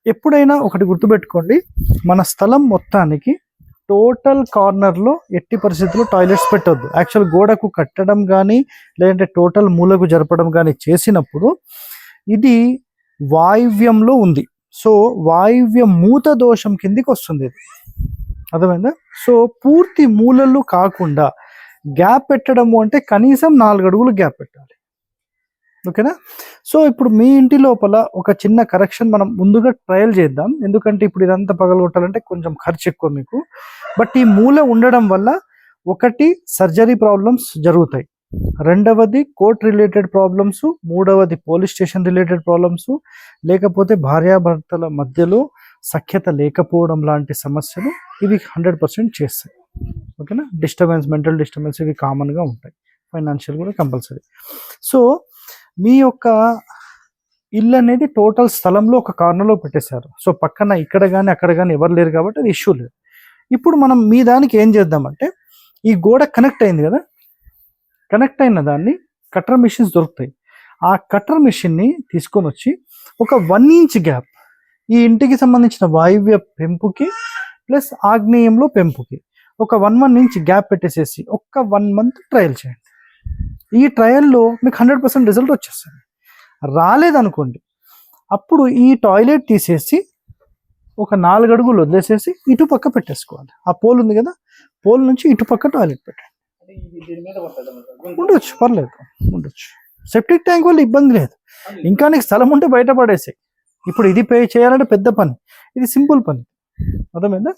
ఎప్పుడైనా ఒకటి గుర్తుపెట్టుకోండి, మన స్థలం మొత్తానికి టోటల్ కార్నర్లో ఎట్టి పరిస్థితుల్లో టాయిలెట్స్ పెట్టొద్దు. యాక్చువల్ గోడకు కట్టడం కానీ లేదంటే టోటల్ మూలకు జరపడం కానీ చేసినప్పుడు ఇది వాయువ్యంలో ఉంది. సో వాయువ్య మూత దోషం కిందికి వస్తుంది ఇది. అర్థమైందా? సో పూర్తి మూలలు కాకుండా గ్యాప్ పెట్టడము అంటే కనీసం 4 అడుగులు గ్యాప్ పెట్టాలి. ఓకేనా? సో ఇప్పుడు మీ ఇంటి లోపల ఒక చిన్న కరెక్షన్ మనం ముందుగా ట్రయల్ చేద్దాం. ఎందుకంటే ఇప్పుడు ఇదంతా పగలగొట్టాలంటే కొంచెం ఖర్చు ఎక్కువ మీకు. బట్ ఈ మూల ఉండడం వల్ల ఒకటి సర్జరీ ప్రాబ్లమ్స్ జరుగుతాయి, రెండవది కోర్ట్ రిలేటెడ్ ప్రాబ్లమ్స్, మూడవది పోలీస్ స్టేషన్ రిలేటెడ్ ప్రాబ్లమ్స్, లేకపోతే భార్యాభర్తల మధ్యలో సఖ్యత లేకపోవడం లాంటి సమస్యలు ఇవి 100% చేస్తాయి. ఓకేనా? డిస్టర్బెన్స్, మెంటల్ డిస్టర్బెన్స్ ఇవి కామన్గా ఉంటాయి. ఫైనాన్షియల్ కూడా కంపల్సరీ. సో మీ యొక్క ఇల్లు అనేది టోటల్ స్థలంలో ఒక కార్నర్లో పెట్టేశారు. సో పక్కన ఇక్కడ కానీ అక్కడ కానీ ఎవరు లేరు కాబట్టి అది ఇష్యూ లేదు. ఇప్పుడు మనం మీ దానికి ఏం చేద్దామంటే, ఈ గోడ కనెక్ట్ అయింది కదా, కనెక్ట్ అయిన దాన్ని కటర్ మిషన్స్ దొరుకుతాయి. ఆ కటర్ మిషన్ని తీసుకొని వచ్చి ఒక 1 ఇంచ్ గ్యాప్ ఈ ఇంటికి సంబంధించిన వాయువ్య పెంపుకి ప్లస్ ఆగ్నేయంలో పెంపుకి ఒక 1 ఇంచ్ గ్యాప్ పెట్టేసేసి ఒక్క 1 మంత్ ట్రయల్ చేయండి. ఈ ట్రయల్లో మీకు 100% రిజల్ట్ వచ్చేస్తుంది. రాలేదనుకోండి, అప్పుడు ఈ టాయిలెట్ తీసేసి ఒక 4 అడుగులు వదిలేసేసి ఇటు పక్క పెట్టేసుకోవాలి. ఆ పోల్ ఉంది కదా, పోల్ నుంచి ఇటు పక్క టాయిలెట్ పెట్టండి. ఉండొచ్చు, పర్లేదు, ఉండొచ్చు. సెప్టిక్ ట్యాంక్ వల్ల ఇబ్బంది లేదు. ఇంకా నీకు స్థలం ఉంటే బయట పడేసాయి. ఇప్పుడు ఇది పే చేయాలంటే పెద్ద పని, ఇది సింపుల్ పని. అర్థమైందా?